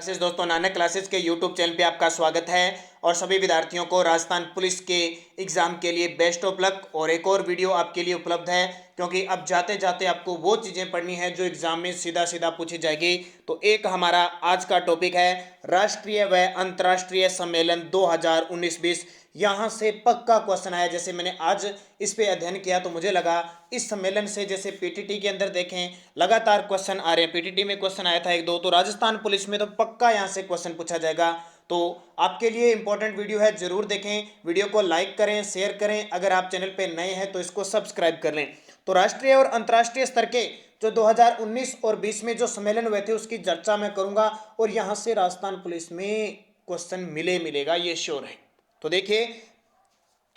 Classes दोस्तों, Nanak classes के YouTube channel पे आपका स्वागत है। और सभी विद्यार्थियों को राजस्थान पुलिस के एग्जाम के लिए बेस्ट ऑफ लक। और एक और वीडियो आपके लिए उपलब्ध है, क्योंकि अब जाते जाते आपको वो चीज़ें पढ़नी है जो एग्जाम में सीधा सीधा पूछी जाएगी। तो एक हमारा आज का टॉपिक है राष्ट्रीय व अंतर्राष्ट्रीय सम्मेलन 2019-20। यहाँ से पक्का क्वेश्चन आया। जैसे मैंने आज इस पे अध्ययन किया तो मुझे लगा इस सम्मेलन से, जैसे पीटीटी के अंदर देखें लगातार क्वेश्चन आ रहे हैं, पीटीटी में क्वेश्चन आया था एक दो, तो राजस्थान पुलिस में तो पक्का यहाँ से क्वेश्चन पूछा जाएगा। तो आपके लिए इंपॉर्टेंट वीडियो है, जरूर देखें। वीडियो को लाइक करें, शेयर करें। अगर आप चैनल पे नए हैं तो इसको सब्सक्राइब कर लें। तो राष्ट्रीय और अंतर्राष्ट्रीय स्तर के जो 2019 और 20 में जो सम्मेलन हुए थे उसकी चर्चा मैं करूंगा, और यहां से राजस्थान पुलिस में क्वेश्चन मिलेगा, ये श्योर है। तो देखिए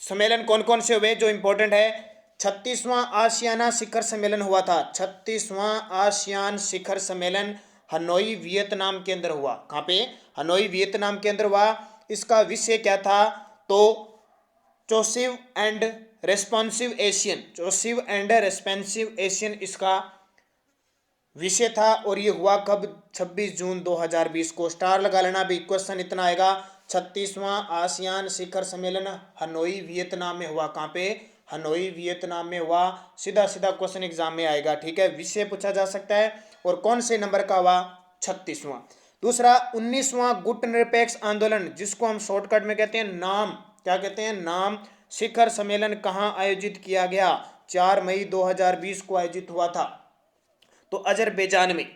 सम्मेलन कौन कौन से हुए जो इंपॉर्टेंट है। 36वां आसियाना शिखर सम्मेलन हुआ था। 36वां आसियान शिखर सम्मेलन हनोई वियतनाम के अंदर हुआ। कहां पे? हनोई वियतनाम के अंदर हुआ। इसका विषय क्या था? तो cohesive and responsive Asian, cohesive and responsive Asian इसका विषय था। और ये हुआ कब? 26 जून 2020 को। स्टार लगा लेना भी, क्वेश्चन इतना आएगा। 36वां आसियान शिखर सम्मेलन हनोई वियतनाम में हुआ। कहां पे? हनोई वियतनाम में हुआ। सीधा सीधा क्वेश्चन एग्जाम में आएगा, ठीक है। विषय पूछा जा सकता है। और कौन से नंबर का हुआ? 36वां। दूसरा 19वां गुट निरपेक्ष आंदोलन, जिसको हम शॉर्टकट में कहते हैं नाम, क्या कहते हैं? नाम शिखर सम्मेलन कहां आयोजित किया गया? 4 मई 2020 को आयोजित हुआ था। तो अजरबैजान में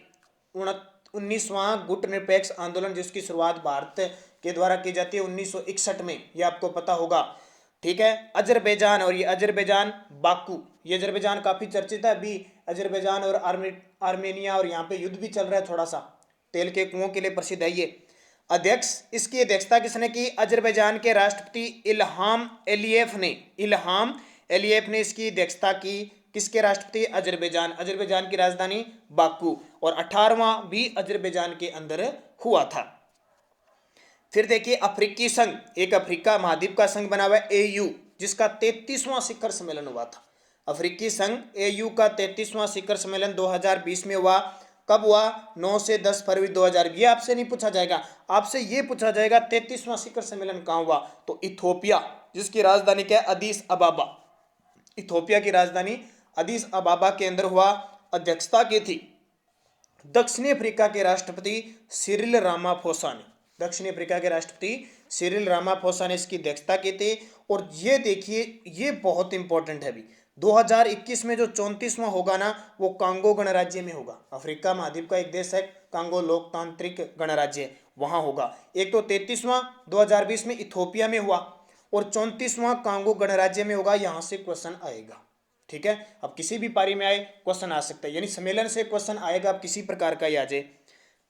19वां गुट निरपेक्ष आंदोलन, जिसकी शुरुआत भारत के द्वारा की जाती है 1961 में, ये आपको पता होगा, ठीक है। अजरबैजान, और ये अजरबैजान बाकू, ये अजरबैजान काफी चर्चित है अभी। अजरबैजान और आर्मेनिया, और यहाँ पे युद्ध भी चल रहा है थोड़ा सा, तेल के कुओं के लिए प्रसिद्ध है ये। इसकी अध्यक्षता किसने की? अजरबैजान के राष्ट्रपति इल्हाम एलियेव ने। इल्हाम एलियेव ने इसकी अध्यक्षता की। किसके राष्ट्रपति? अजरबैजान। अजरबैजान की राजधानी बाकू। और 18वां भी अजरबैजान के अंदर हुआ था। फिर देखिए अफ्रीकी संघ, एक अफ्रीका महाद्वीप का संघ बना हुआ है एयू, जिसका 33वां शिखर सम्मेलन हुआ था। अफ्रीकी संघ एयू का 33वां शिखर सम्मेलन 2020 में हुआ। कब हुआ? 9 से 10 फरवरी 2000। ये आपसे नहीं पूछा जाएगा, आपसे ये पूछा जाएगा 33वां शिखर सम्मेलन कहां हुआ? तो इथोपिया, जिसकी राजधानी क्या है? अदीस अबाबा। इथोपिया की राजधानी अदीस अबाबा के अंदर हुआ। अध्यक्षता की थी दक्षिणी अफ्रीका के राष्ट्रपति सिरिल रामाफोसा ने। दक्षिणी अफ्रीका के राष्ट्रपति सिरिल रामाफोसा ने इसकी अध्यक्षता की थी। और ये देखिए, ये बहुत इंपॉर्टेंट है। अभी 2021 में जो 34वां होगा ना, वो कांगो गणराज्य में होगा। अफ्रीका महाद्वीप का एक देश है कांगो लोकतांत्रिक गणराज्य, वहां होगा। एक तो 33वां 2020 में इथोपिया में हुआ, और 34वां कांगो गणराज्य में होगा। यहां से क्वेश्चन आएगा, ठीक है। अब किसी भी पारी में आए क्वेश्चन आ सकता है, यानी सम्मेलन से क्वेश्चन आएगा, अब किसी प्रकार का ही आ जाए।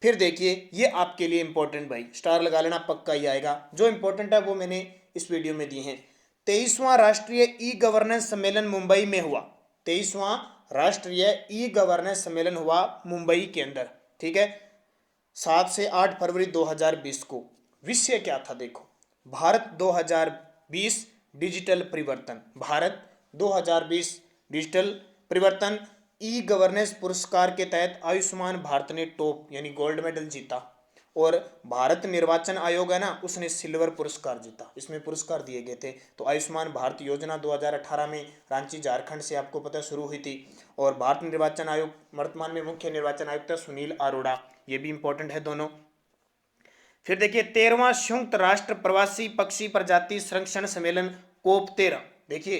फिर देखिए ये आपके लिए इंपॉर्टेंट, भाई स्टार लगा लेना, पक्का ही आएगा। जो इंपॉर्टेंट है वो मैंने इस वीडियो में दिए हैं। 23वां राष्ट्रीय ई गवर्नेंस सम्मेलन मुंबई में हुआ। 23वां राष्ट्रीय ई गवर्नेंस सम्मेलन हुआ मुंबई के अंदर, ठीक है, 7 से 8 फरवरी 2020 को। विषय क्या था? देखो, भारत 2020 डिजिटल परिवर्तन। भारत 2020 डिजिटल परिवर्तन ई गवर्नेंस पुरस्कार के तहत आयुष्मान भारत ने टॉप यानी गोल्ड मेडल जीता। और भारत निर्वाचन आयोग है ना, उसने सिल्वर पुरस्कार जीता। इसमें पुरस्कार दिए गए थे। तो आयुष्मान भारत योजना 2018 में रांची झारखंड से आपको पता शुरू हुई थी। और भारत निर्वाचन आयोग वर्तमान में मुख्य निर्वाचन आयुक्त सुनील अरोड़ा, ये भी इंपॉर्टेंट है दोनों। फिर देखिए 13वां संयुक्त राष्ट्र प्रवासी पक्षी प्रजाति संरक्षण सम्मेलन कोप 13। देखिए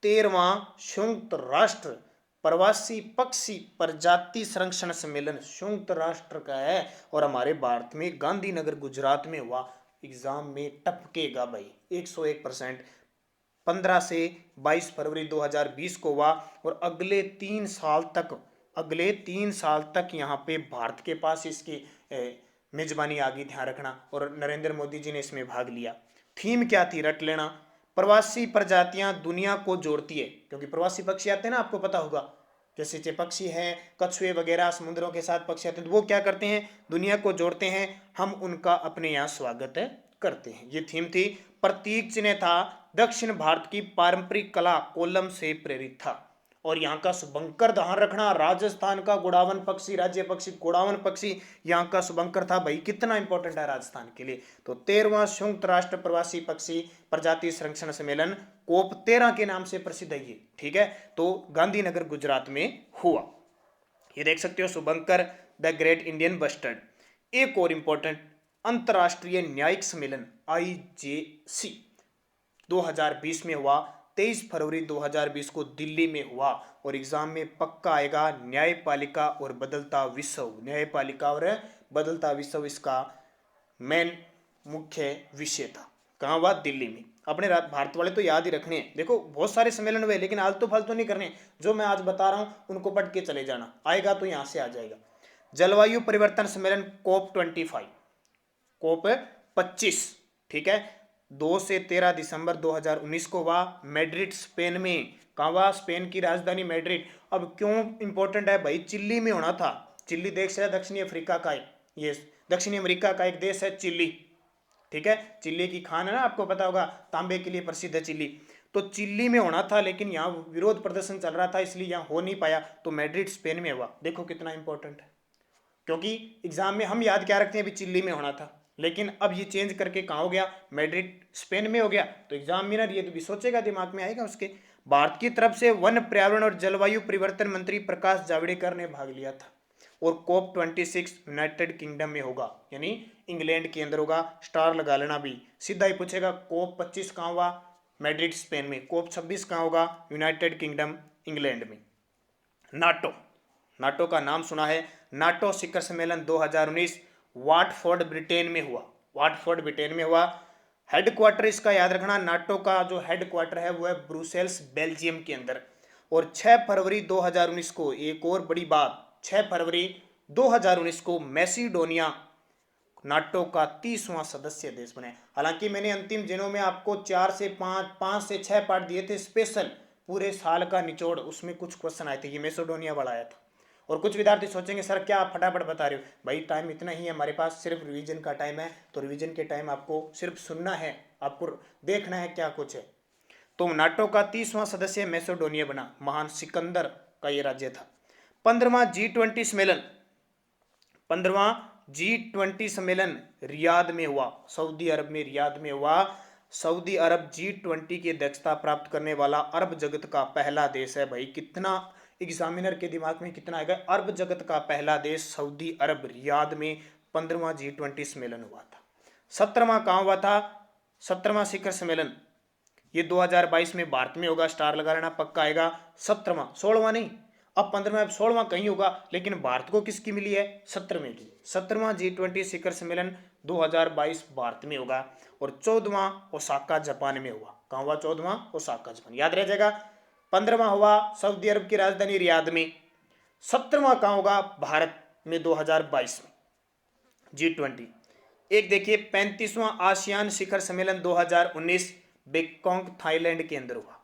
13वां संयुक्त राष्ट्र प्रवासी पक्षी प्रजाति संरक्षण सम्मेलन संयुक्त राष्ट्र का है, और हमारे भारत में गांधीनगर गुजरात में हुआ। एग्जाम में टपकेगा भाई 101%। 15 से 22 फरवरी 2020 को हुआ। और अगले 3 साल तक यहाँ पे भारत के पास इसकी मेजबानी आ गई, ध्यान रखना। और नरेंद्र मोदी जी ने इसमें भाग लिया। थीम क्या थी? रट लेना, प्रवासी प्रजातियां दुनिया को जोड़ती है। क्योंकि प्रवासी पक्षी आते हैं ना, आपको पता होगा, जैसे पक्षी हैं, कछुए वगैरह समुद्रों के साथ पक्षी आते हैं, तो वो क्या करते हैं? दुनिया को जोड़ते हैं। हम उनका अपने यहाँ स्वागत करते हैं। ये थीम थी। प्रतीक चिन्ह था दक्षिण भारत की पारंपरिक कला कोलम से प्रेरित था। और यहाँ का शुभंकर ध्यान रखना, राजस्थान का गुड़ावन पक्षी, राज्य पक्षी गुड़ावन पक्षी यहाँ का शुभंकर था भाई, कितना इंपॉर्टेंट है राजस्थान के लिए। तो 13वां संयुक्त राष्ट्र प्रवासी पक्षी प्रजाति संरक्षण सम्मेलन कोप 13 के नाम से प्रसिद्ध है ये, ठीक है। तो गांधीनगर गुजरात में हुआ, ये देख सकते हो शुभंकर द ग्रेट इंडियन बस्टर्ड। एक और इंपॉर्टेंट, अंतरराष्ट्रीय न्यायिक सम्मेलन IJC 2020 में हुआ, 23 फरवरी 2020 को दिल्ली में हुआ और एग्जाम में पक्का आएगा। न्यायपालिका और बदलता विश्व, न्यायपालिका और बदलता विश्व इसका मेन मुख्य विषय था। कहाँ हुआ? दिल्ली में। अपने भारत वाले तो याद ही रखने हैं, देखो बहुत सारे सम्मेलन हुए लेकिन आलतू फालतू नहीं करने, जो मैं आज बता रहा हूं उनको पढ़ के चले जाना, आएगा तो यहां से आ जाएगा। जलवायु परिवर्तन सम्मेलन COP 25, COP 25, ठीक है, 2 से 13 दिसंबर 2019 को हुआ मैड्रिड स्पेन में। कहाँ हुआ? स्पेन की राजधानी मैड्रिड। अब क्यों इंपॉर्टेंट है भाई? चिल्ली में होना था। चिल्ली देश है दक्षिणी अफ्रीका का, ये दक्षिणी अमेरिका का एक देश है चिल्ली, ठीक है। चिल्ली की खान है ना, आपको पता होगा, तांबे के लिए प्रसिद्ध है चिल्ली। तो चिल्ली में होना था लेकिन यहाँ विरोध प्रदर्शन चल रहा था इसलिए यहाँ हो नहीं पाया, तो मैड्रिड स्पेन में हुआ। देखो कितना इंपॉर्टेंट है, क्योंकि एग्जाम में हम याद क्या रखते हैं, अभी चिल्ली में होना था लेकिन अब ये चेंज करके कहाँ हो गया? मैड्रिड स्पेन में हो गया। तो एग्जामिनर ये तो भी सोचेगा, दिमाग में आएगा उसके। भारत की तरफ से वन, पर्यावरण और जलवायु परिवर्तन मंत्री प्रकाश जावड़ेकर ने भाग लिया था। और COP 26 यूनाइटेड किंगडम में होगा, यानी इंग्लैंड के अंदर होगा। स्टार लगा लेना भी, सीधा ही पूछेगा। COP 25 कहाँ हुआ? मैड्रिड स्पेन में। COP 26 कहाँ होगा? यूनाइटेड किंगडम इंग्लैंड में। नाटो, नाटो का नाम सुना है। नाटो शिखर सम्मेलन 2019 वाटफोर्ड ब्रिटेन में हुआ, वाटफोर्ड ब्रिटेन में हुआ। हेडक्वार्टर इसका याद रखना, नाटो का जो हेडक्वार्टर है वो है ब्रुसेल्स बेल्जियम के अंदर। और 6 फरवरी 2019 को एक और बड़ी बात, 6 फरवरी 2019 को मैसिडोनिया नाटो का 30वां सदस्य देश बने। हालांकि मैंने अंतिम दिनों में आपको 4 से 5 से 6 पार्ट दिए थे स्पेशल, पूरे साल का निचोड़, उसमें कुछ क्वेश्चन आए थे, ये मैसिडोनिया वाला आया था। और कुछ विद्यार्थी सोचेंगे सर क्या आप फटाफट बता रहे हो? भाई टाइम इतना ही है हमारे पास, सिर्फ रिवीजन का टाइम है, तो रिवीजन के टाइम आपको सिर्फ सुनना है, आपको देखना है क्या कुछ है। तो नाटो का 30वां सदस्य मैसिडोनिया बना, महान सिकंदर का ये राज्य था। 15वां G20 सम्मेलन, 15वां G20 सम्मेलन रियाद में हुआ, सऊदी अरब में, रियाद में हुआ। सऊदी अरब G20 की अध्यक्षता प्राप्त करने वाला अरब जगत का पहला देश है। भाई कितना एग्जामिनर के दिमाग में कितना आएगा? अरब जगत का पहला देश सऊदी अरब, रियाद में 15वां G20 सम्मेलन हुआ था। 17वां कहाँ हुआ था? 17वां शिखर सम्मेलन ये 2022 में भारत में होगा, स्टार लगा लेना, पक्का आएगा। 17वां, 16वां नहीं, अब 15वां, अब 16वां कहीं होगा, लेकिन भारत को किसकी मिली है? 17वें की। 17वां G20 शिखर सम्मेलन 2022 भारत में होगा। और 14वां ओसाका जापान में हुआ। कहाँ हुआ? 14वां ओसाका जापान, याद रह जाएगा। 15वां हुआ सऊदी अरब की राजधानी रियाद में। 17वां कहाँ होगा? भारत में 2022 में G20। एक देखिए 35वां आसियान शिखर सम्मेलन 2019 बैंकॉक थाईलैंड के अंदर हुआ।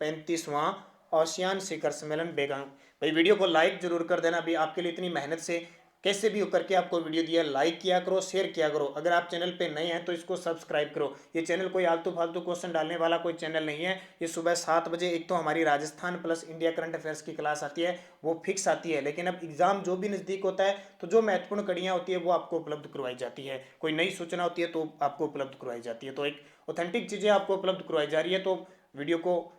35वां आसियान शिखर सम्मेलन बैंकॉक। भाई वीडियो को लाइक जरूर कर देना, अभी आपके लिए इतनी मेहनत से कैसे भी करके आपको वीडियो दिया, लाइक किया करो, शेयर किया करो। अगर आप चैनल पे नए हैं तो इसको सब्सक्राइब करो। ये चैनल कोई आलतू फालतू क्वेश्चन डालने वाला कोई चैनल नहीं है। ये सुबह 7 बजे एक तो हमारी Rajasthan plus India current affairs की क्लास आती है, वो फिक्स आती है, लेकिन अब एग्जाम जो भी नज़दीक होता है तो जो महत्वपूर्ण कड़ियाँ होती है वो आपको उपलब्ध करवाई जाती है। कोई नई सूचना होती है तो आपको उपलब्ध करवाई जाती है। तो एक ऑथेंटिक चीज़ें आपको उपलब्ध करवाई जा रही है। तो वीडियो को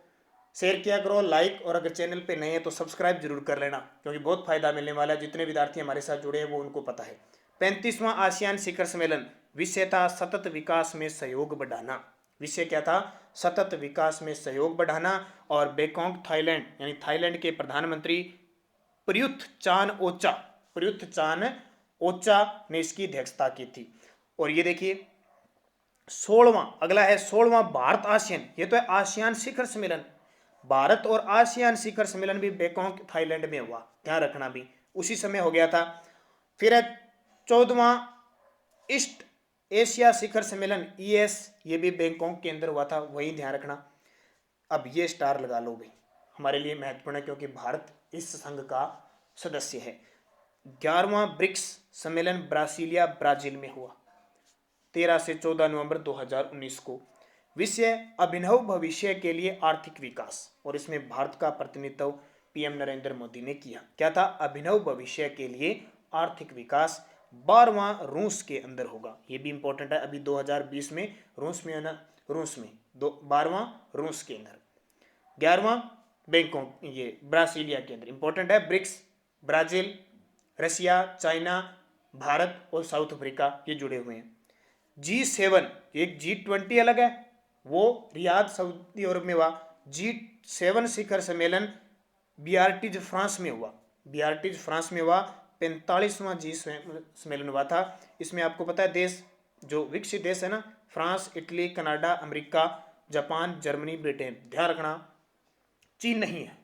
शेयर किया करो, लाइक, और अगर चैनल पे नए हैं तो सब्सक्राइब जरूर कर लेना, क्योंकि बहुत फायदा मिलने वाला है। जितने विद्यार्थी हमारे साथ जुड़े हैं वो उनको पता है। 35वां आसियान शिखर सम्मेलन विषय था सतत विकास में सहयोग बढ़ाना। विषय क्या था? सतत विकास में सहयोग बढ़ाना। और बैंकॉक थाईलैंड, यानी थाईलैंड के प्रधानमंत्री Prayut Chan Ocha, Prayut Chan Ocha ने इसकी अध्यक्षता की थी। और ये देखिए 16वां, अगला है 16वां भारत आसियान, ये तो है आसियान शिखर सम्मेलन। भारत और आसियान शिखर सम्मेलन भी बैंकॉक थाईलैंड में हुआ, ध्यान रखना, भी उसी समय हो गया था। फिर है 14वां ईस्ट एशिया शिखर सम्मेलन ES, ये भी बैंकॉक के अंदर हुआ था, वही ध्यान रखना। अब ये स्टार लगा लो भाई, हमारे लिए महत्वपूर्ण है क्योंकि भारत इस संघ का सदस्य है। 11वां ब्रिक्स सम्मेलन ब्रासीलिया, ब्राजील में हुआ 13 से 14 नवंबर 2019 को। विषय अभिनव भविष्य के लिए आर्थिक विकास, और इसमें भारत का प्रतिनिधित्व पीएम नरेंद्र मोदी ने किया। क्या था? अभिनव भविष्य के लिए आर्थिक विकास 12वां रूस के अंदर होगा। ये भी इंपॉर्टेंट है। अभी 2020 में रूस में है ना, रूस में 12वां रूस के अंदर, 11वां बैंकॉक ये ब्रासीलिया के अंदर। इंपॉर्टेंट है। BRICS, Brazil, Russia, China, Bharat और साउथ अफ्रीका ये जुड़े हुए हैं। G7, एक G20 अलग है, वो रियाद सऊदी अरब में हुआ। G7 शिखर सम्मेलन बियार्टिज फ्रांस में हुआ। बियार्टिज फ्रांस में हुआ। 45वां सम्मेलन हुआ था। इसमें आपको पता है देश जो विकसित देश है ना, France, Italy, Canada, America, Japan, Germany, Britain. ध्यान रखना चीन नहीं है।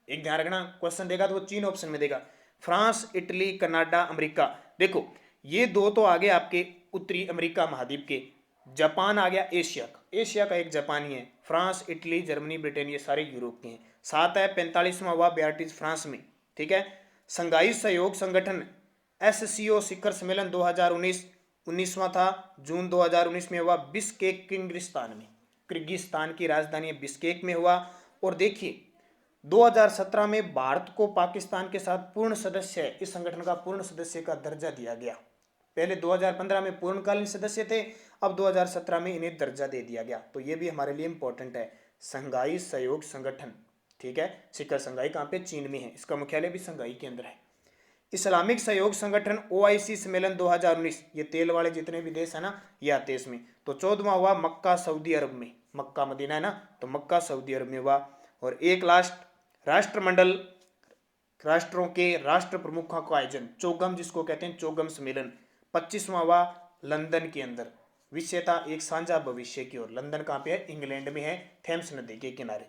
एक ध्यान रखना, क्वेश्चन देगा तो वो चीन ऑप्शन में देगा। France, Italy, Canada, America. देखो ये दो तो आ गए आपके उत्तरी अमेरिका महाद्वीप के। जापान आ गया एशिया का, एशिया का एक जापानी है। फ्रांस, इटली, जर्मनी, ब्रिटेन ये सारे यूरोप के हैं। सात है 45वां हुआ बियार्टिज फ्रांस में। ठीक है। संघाई सहयोग संगठन SCO शिखर सम्मेलन 2019 19वां था, जून 2019 में हुआ बिश्केक किर्गिस्तान में। किर्गिस्तान की राजधानी बिश्केक में हुआ। और देखिए 2017 में भारत को पाकिस्तान के साथ पूर्ण सदस्य, इस संगठन का पूर्ण सदस्य का दर्जा दिया गया। पहले 2015 में पूर्णकालीन सदस्य थे, अब 2017 में इन्हें दर्जा दे दिया गया। तो ये भी हमारे लिए इंपॉर्टेंट है। संघाई सहयोग संगठन, ठीक है। शिखर संघाई कहाँ पे? चीन में है। इसका मुख्यालय भी संघाई के अंदर है। इस्लामिक सहयोग संगठन OIC सम्मेलन 2019, ये तेल वाले जितने भी देश है ना ये आते हैं इसमें। तो 14वां हुआ मक्का सऊदी अरब में। मक्का मदीना है ना, तो मक्का सऊदी अरब में हुआ। और एक लास्ट राष्ट्रमंडल, राष्ट्रों के राष्ट्र प्रमुखों का आयोजन, चौगम जिसको कहते हैं, चौगम सम्मेलन 25वां हुआ लंदन के अंदर। विषय था एक साझा भविष्य की ओर। लंदन कहाँ पे है? इंग्लैंड में है, थेम्स नदी के किनारे।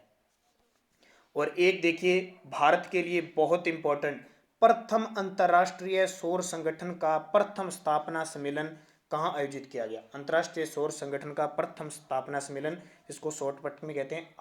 और एक देखिए भारत के लिए बहुत इंपॉर्टेंट, प्रथम अंतर्राष्ट्रीय सौर संगठन का प्रथम स्थापना सम्मेलन कहाँ आयोजित किया गया? अंतर्राष्ट्रीय सौर संगठन का प्रथम स्थापना सम्मेलन, इसको शॉर्टकट में कहते हैं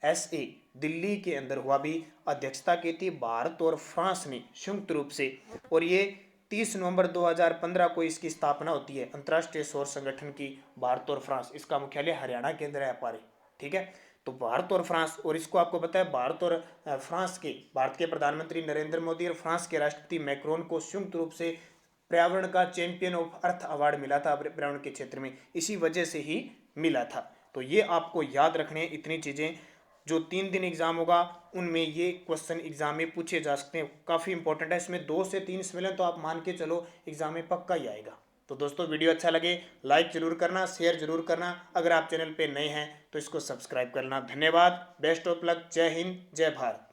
ISA, दिल्ली के अंदर हुआ। भी अध्यक्षता की थी भारत और फ्रांस ने संयुक्त रूप से। और ये 30 नवंबर 2015 को इसकी स्थापना होती है, अंतर्राष्ट्रीय सौर संगठन की, भारत और फ्रांस। इसका मुख्यालय हरियाणा के अंदर है पारे। ठीक है। तो भारत और फ्रांस, और इसको आपको पता है भारत और फ्रांस के, भारत के प्रधानमंत्री नरेंद्र मोदी और फ्रांस के राष्ट्रपति मैक्रोन को संयुक्त रूप से पर्यावरण का चैंपियन ऑफ अर्थ अवार्ड मिला था पर्यावरण के क्षेत्र में, इसी वजह से ही मिला था। तो ये आपको याद रखने इतनी चीजें। जो 3 दिन एग्जाम होगा उनमें ये क्वेश्चन एग्जाम में पूछे जा सकते हैं, काफी इंपॉर्टेंट है। इसमें 2 से 3 सम्मेलन तो आप मान के चलो एग्जाम में पक्का ही आएगा। तो दोस्तों वीडियो अच्छा लगे लाइक जरूर करना, शेयर जरूर करना। अगर आप चैनल पे नए हैं तो इसको सब्सक्राइब करना। धन्यवाद। Best of luck. जय हिंद, जय भारत।